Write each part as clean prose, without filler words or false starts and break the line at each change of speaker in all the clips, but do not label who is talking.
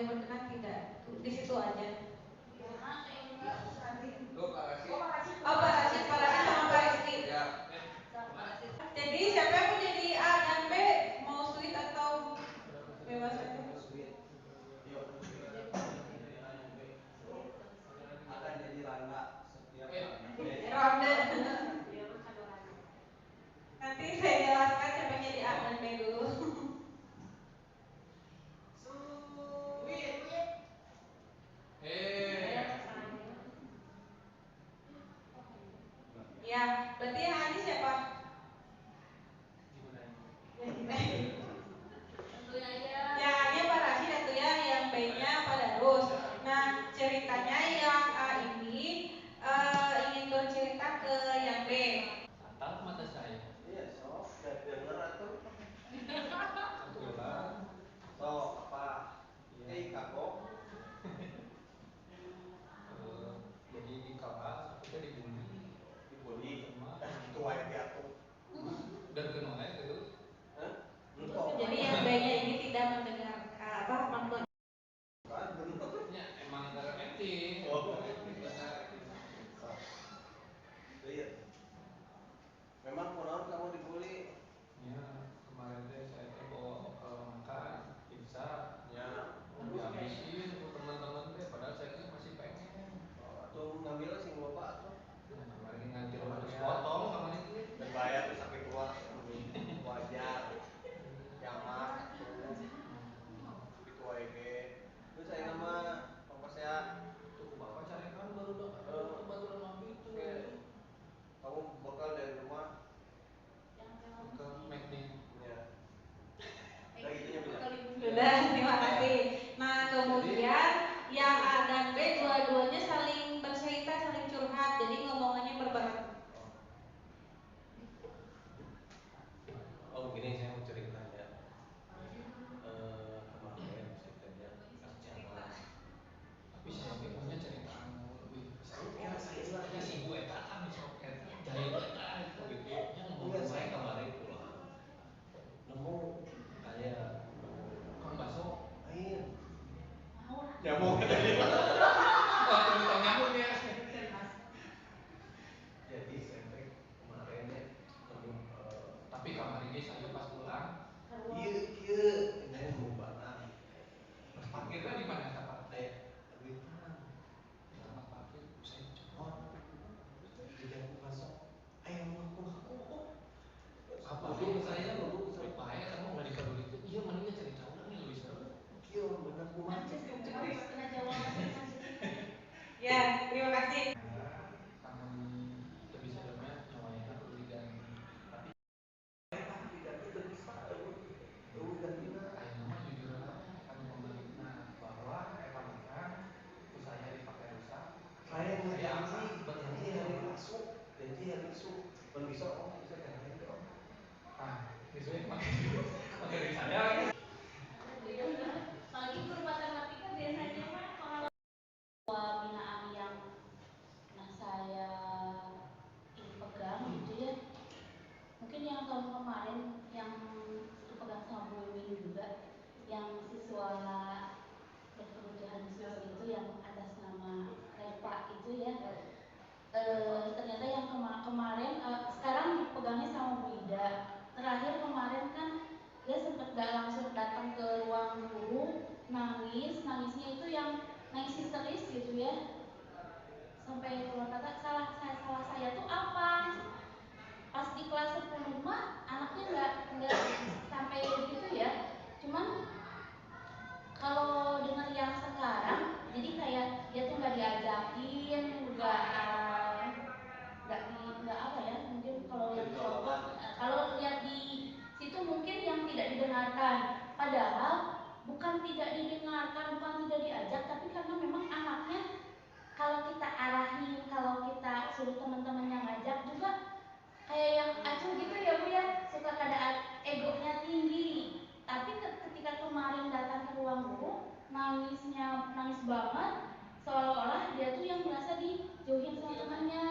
yang berkenan tidak, di situ aja. Oh Pak Rashid sama Pak Rizky. Jadi siapa yang mau jadi A dan B, mau sulit atau bebas aja?
Akan jadi Rangga setiap
ronde. Nanti saya jelaskan siapa yang jadi A dan B dulu. Ya, berarti yang A ini siapa? Yang A-nya Pak Rashid atau ya, yang B-nya Pak Darus. Nah, ceritanya yang A ini ingin bercerita ke yang B.
Tatap mata saya.
Iya, sok, denger atuh.
Itulah.
Sok apa? Kagok.
Jadi di kelas aku tuh dibully sama
Tua itu atuh.
dan kenal terus.
Jadi yang B-nya ini tidak mendengarkan apa mendengar.
Ya emang teretik.
Iya. Memang konon kamu dibully.
Ya kemarin teh saya teh bawa bekal makan pizza.
Ya.
Dihabisin ke teman-teman teh padahal saya teh masih pengen.
Tuh ngambil sing loba atuh.
Nah, kemarin ngantil harus potong kemarin itu.
Dan bayar tuh sakit tua. Wajar. Kiamat tuh. Itu wae. Terus saya nama apa saya?
Tuh bapak carikan baru baturan api itu.
Kamu bekal dari rumah.
Bekal magnet.
Ya. Udah gitunya bisa.
Sudah, terima kasih. Nah, kemudian yang A dan B dua-duanya saling bercerita, saling curhat. Jadi ngomongannya berbarengan.
Oh begini saya mau cerita ya. Kemarin ceritanya acara.
Tapi saya punya cerita lebih
Ya saya lah
si Bu Eta kan sok Eta jahil Eta itu gitu. Yang ngomong
saya kemarin pulang nemu kayak
Kang Baso.
air nyamuk tadi.
Cerita nyamuk ya.
Jadi saya kemarin ya nemu
Tapi kemarin ini saya pas pulang.
iya ini nemu barang.
Parkirnya di mana tempat?
Duitan.
Tempat parkir saya cepot.
Jadi aku masuk. Ayo aku.
Apa dulu saya bahaya kamu nggak dipeduli itu. Iya mendingnya cerita ulang nih lebih seru.
Iya benar kumaha.
Ya, terima kasih.
Kamu lebih seremnya nyawanya perlu diganti. Tapi ayo nama jujur akan pemiliknya bahwa kemakan usahanya dipakai rusak.
Saya
apa?
janji hari masuk, janji hari masuk. Bisa jangan dong.
Ah, disuruh pakai dari saya lagi.
Apalagi guru matematika biasanya mah pengalaman binaan yang saya pegang gitu ya. Mungkin yang tahun kemarin yang dipegang sama Bu Wiwin juga, yang siswa berkebutuhan khusus itu yang atas nama Repa itu ya. Ternyata yang kemarin sekarang dipegangnya sama Bu Ida. Terakhir kemarin kan dia sempat gak langsung datang ke ruang guru, nangisnya itu yang nangis histeris gitu ya, sampai keluar kata salah saya tuh apa. Pas di kelas 10 mah anaknya nggak sampai gitu ya, cuman kalau dengar yang sekarang jadi kayak dia tuh nggak diajakin, nggak apa ya, mungkin kalau lihat kelompok, kalau lihat di situ mungkin yang tidak didengarkan, padahal bukan tidak didengarkan, bukan tidak diajak, tapi karena memang anaknya kalau kita arahin, kalau kita suruh teman-teman yang ngajak juga kayak yang acuh gitu ya Bu ya, suka keadaan egonya tinggi. Tapi ketika kemarin datang ke ruang guru, nangis banget, seolah-olah dia tuh yang merasa dijauhin sama temannya.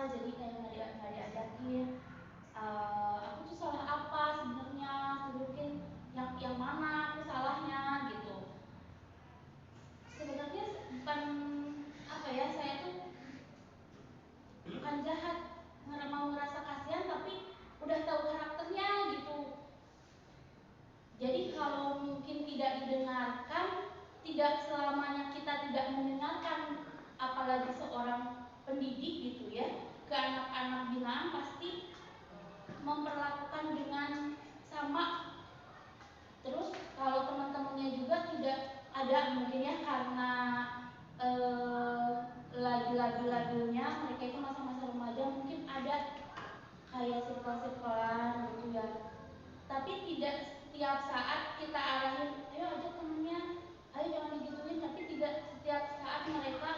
Jadi kayak nggak diajakin. Aku tuh salah apa sebenarnya, tunjukin yang mana aku salahnya gitu. tidak selamanya kita tidak mendengarkan, apalagi seorang pendidik gitu ya, ke anak-anak binaan pasti memperlakukan dengan sama. Terus kalau teman-temannya juga tidak ada mungkin ya, karena lagu-lagunya mereka itu masa-masa remaja, mungkin ada kayak sirkel-sirkelan gitu ya. Tapi tidak setiap saat kita arahin, ayo ajak temennya, ayo jangan digituin. Tapi tidak setiap saat mereka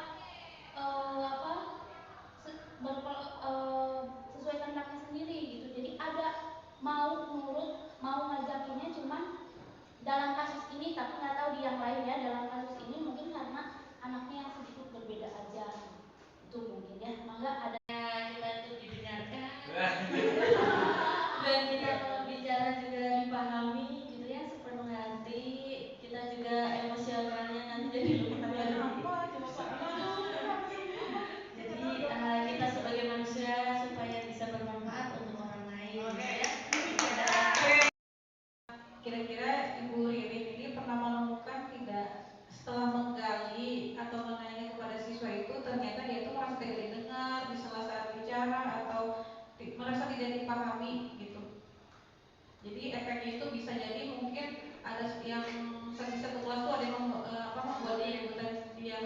apa sesuai kehendaknya sendiri gitu. Jadi ada mau nurut, mau ngajakinnya, cuman dalam kasus ini, tapi nggak tahu di yang lain ya, dalam kasus ini mungkin karena anaknya yang sedikit berbeda aja, itu mungkin ya. Maka ada kita itu didengarkan dan kita kalau bicara juga dipahami gitu ya, sepenuh hati. Kita juga emosionalnya nanti jadi lumayan. Jadi kita sebagai manusia supaya bisa bermanfaat untuk orang lain gitu ya.
Kira-kira Ibu Ririn ini pernah menemukan tidak, setelah menggali atau menanya kepada siswa itu, ternyata dia itu merasa tidak didengar di saat bicara atau merasa tidak dipahami gitu. Jadi efeknya itu bisa jadi mungkin ada yang satu kelas tuh ada yang membuat keributan, yang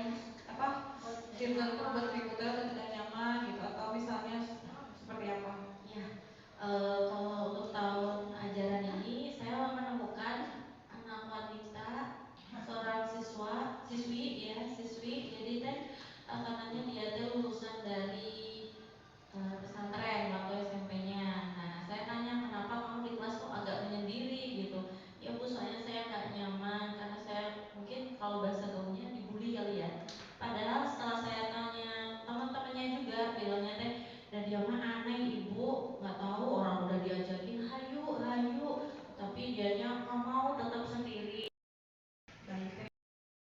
sirkel itu membuat keributan atau tidak nyaman gitu, atau misalnya seperti apa?
Ya, kalau untuk tahun ajaran ini saya menemukan anak wanita, seorang siswi, jadi katanya dia lulusan dari pesantren waktu SMP-nya. Nah, saya tanya kenapa kamu di kelas kok agak menyendiri gitu. Ya Bu, soalnya saya nggak nyaman karena saya mungkin kalau bahasa gaulnya dibully kali ya. Padahal setelah saya tanya teman-temannya juga bilangnya dan dia mah aneh Ibu, nggak tahu orang udah diajakin hayu, tapi dianya nggak mau, tetap sendiri.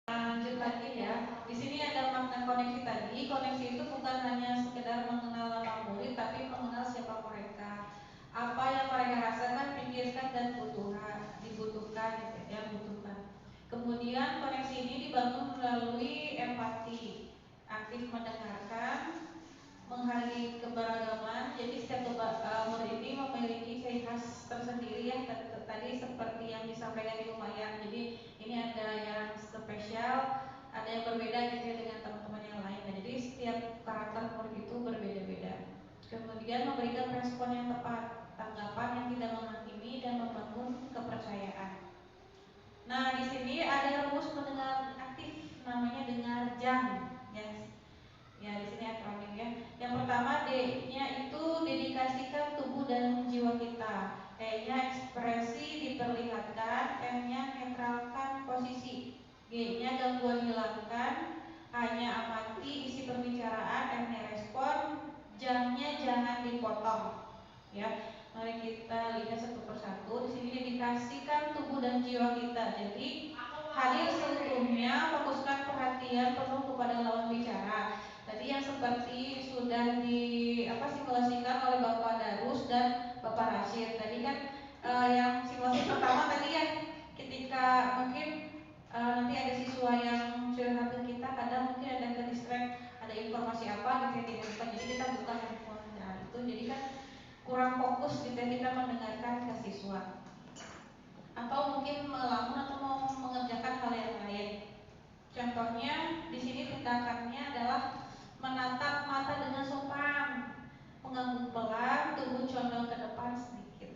Lanjut lagi ya. Di sini ada makna koneksi tadi. Koneksi itu bukan hanya sekedar mengenal nama murid, tapi mengenal siapa mereka, apa yang mereka rasakan, pikirkan dan dibutuhkan. Kemudian koneksi ini dibangun melalui empati, aktif mendengarkan, menghargai keberagaman. Jadi setiap murid ini memiliki ciri khas tersendiri ya. Tadi seperti yang disampaikan di Umayyah. Jadi ini ada yang spesial, ada yang berbeda gitu ya dengan teman-teman yang lain. Nah, jadi setiap karakter murid itu berbeda-beda. Kemudian memberikan respon yang tepat, tanggapan yang tidak menghakimi dan membangun kepercayaan. Nah, di sini ada rumus mendengar aktif, namanya dengar jam. Ya, di sini akronim ya. Yang pertama D-nya itu dedikasikan tubuh dan jiwa kita. E-nya ekspresi diperlihatkan, M-nya netralkan posisi, G-nya gangguan hilangkan, H-nya amati isi pembicaraan, M-nya respon, jamnya jangan dipotong. Ya, mari kita lihat satu persatu. Di sini dedikasikan tubuh dan jiwa kita. Jadi hadir seutuhnya, fokuskan perhatian penuh kepada lawan bicara. Tadi yang seperti sudah simulasikan oleh Bapak Darus dan Bapak Rashid. Tadi kan yang simulasi pertama tadi ya, ketika mungkin nanti ada siswa yang curhat ke kita, kadang mungkin ada ke distract, ada informasi apa gitu yang dibuka, jadi kita buka handphone. Nah itu jadi kan kurang fokus gitu kita mendengarkan ke siswa, atau mungkin melamun atau mau mengerjakan hal yang lain. Contohnya di sini tindakannya adalah menatap mata dengan sopan, mengangguk pelan, tubuh condong ke depan sedikit.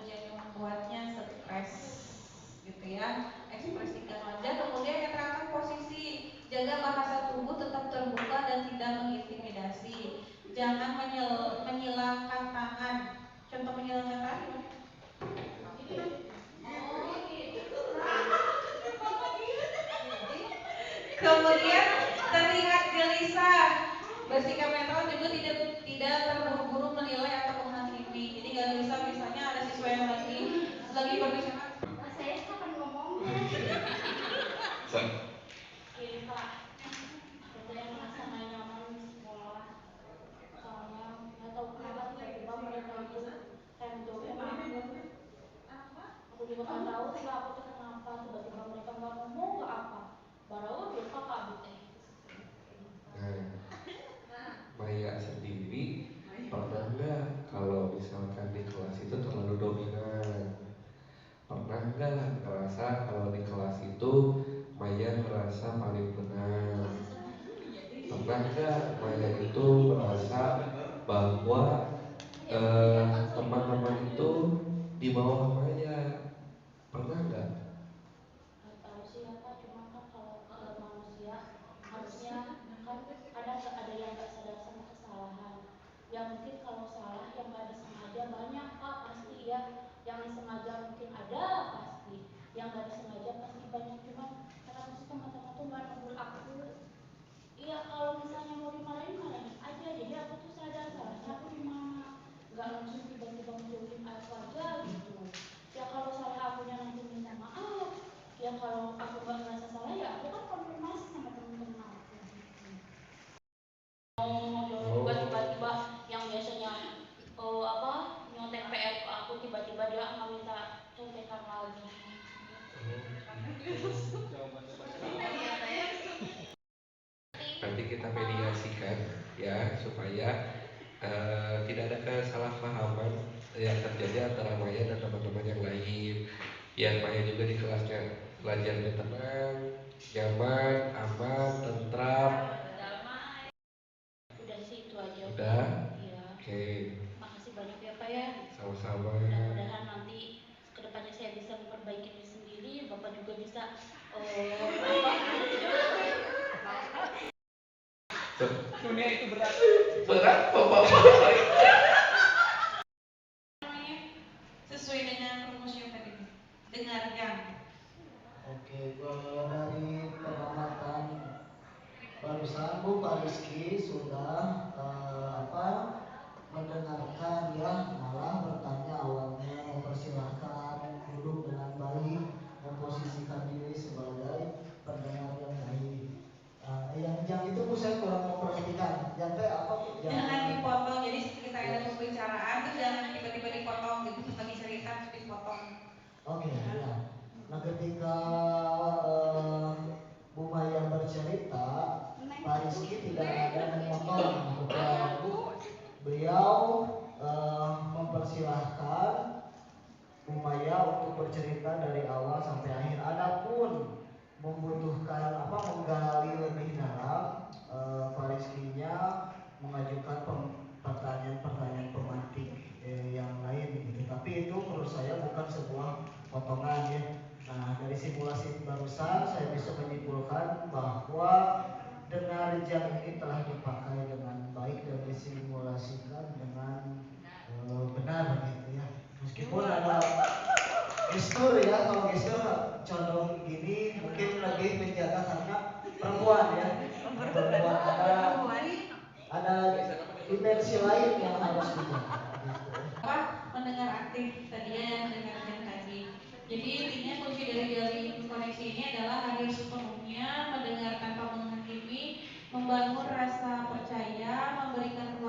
Yang membuatnya stres gitu ya. Ekspresikan wajah, kemudian netral posisi, jaga bahasa tubuh tetap terbuka dan tidak mengintimidasi. Jangan menyilangkan tangan. Contoh menyilangkan tangan kemudian terlihat gelisah, bersikap netral juga tidak terburu-buru menilai atau menghakimi. Jadi gak gelisah, misalnya ada siswa yang lagi berbicara,
Saya kapan ngomongnya? Gini Pak, saya merasa nggak nyaman di sekolah, soalnya tahu ya aku tuh kenapa tiba-tiba mereka nggak ngomong nggak apa. Baru lupa kabut teh.
Nah, Maya sendiri pernah nggak kalau misalkan di kelas itu terlalu dominan? Pernah nggak ngerasa kalau di kelas itu Maya ngerasa paling benar? Pernah nggak Maya itu merasa bahwa teman-teman itu di bawah Maya? Pernah nggak?
Nggak tahu sih apa, cuma kan kalau manusia harusnya kan ada yang nggak sadar sama kesalahan. Ya mungkin kalau salah yang nggak disengaja banyak Pak pasti ya. Yang disengaja mungkin ada pasti. Yang nggak disengaja pasti banyak, cuma kenapa sih teman-teman tuh nggak nunggu aku? Iya kalau misalnya mau dimarahin marahin aja. Jadi aku tuh sadar salahnya aku di mana. Nggak langsung tiba-tiba menjauhin aku aja gitu. Ya kalau salah akunya nanti minta maaf. Ya kalau aku nggak merasa salah ya aku kan konfirmasi sama teman-teman aku. Juga tiba-tiba yang biasanya apa nyontek PR ke aku tiba-tiba dia nggak minta contekan lagi.
Nanti kita mediasikan ya supaya tidak ada kesalahpahaman yang terjadi antara Maya dan teman-teman yang lain. Biar Maya juga di kelasnya belajarnya tenang, nyaman, aman, tentram.
Udah sih itu aja.
Udah?
Iya.
Oke.
Makasih banyak ya Pak ya.
Sama-sama.
Mudah-mudahan nanti kedepannya saya bisa memperbaiki diri sendiri, Bapak juga bisa
Dunia itu berat.
Berat Bapak.
Sesuai dengan rumus yang tadi dengarkan.
Oke, kalau dari pengamatan barusan Bu Pak Rizky sudah mendengarkan ya, malah bertanya awalnya, mempersilahkan duduk dengan baik, memposisikan diri sebagai pendengar yang baik. Yang itu Bu saya kurang memperhatikan. Yang teh apa Bu?
Jangan dipotong. Jadi kita ada pembicaraan tuh jangan tiba-tiba dipotong gitu. Lagi cerita terus dipotong.
Oke, ya. Nah ketika Bu Maya bercerita, Pak Rizky tidak ada memotong. Beliau mempersilahkan Bu Maya untuk bercerita dari awal sampai akhir. Adapun membutuhkan menggali lebih dalam, Pak Rizky-nya mengajukan pertanyaan-pertanyaan pemantik yang lain gitu. Tapi itu menurut saya bukan sebuah potongan ya. Nah dari simulasi barusan saya bisa menyimpulkan bahwa dengar jam ini telah dipakai dengan baik dan disimulasikan dengan benar gitu ya. Meskipun ada gestur ya, kalau gestur condong gini mungkin lebih menjaga karena perempuan ya. Perempuan ada dimensi lain yang harus dijaga. Gitu.
Mendengar aktif tadi yang dengarkan tadi. Jadi intinya kunci dari jaring koneksi ini adalah harus sepenuhnya mendengar tanpa menghakimi, membangun rasa percaya, memberikan